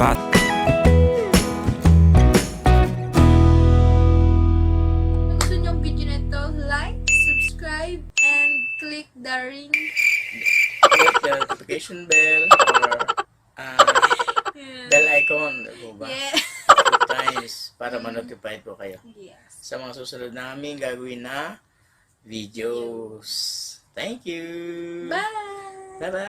wabarakatuh. Kung gusto nyo ang video na ito, like, subscribe, and click the ring. Click the notification bell or bell icon. Diba ba? Yeah. 2 times para ma-notify po kayo Yes. sa mga susunod namin gagawin na videos. Thank you! Bye! Bye-bye!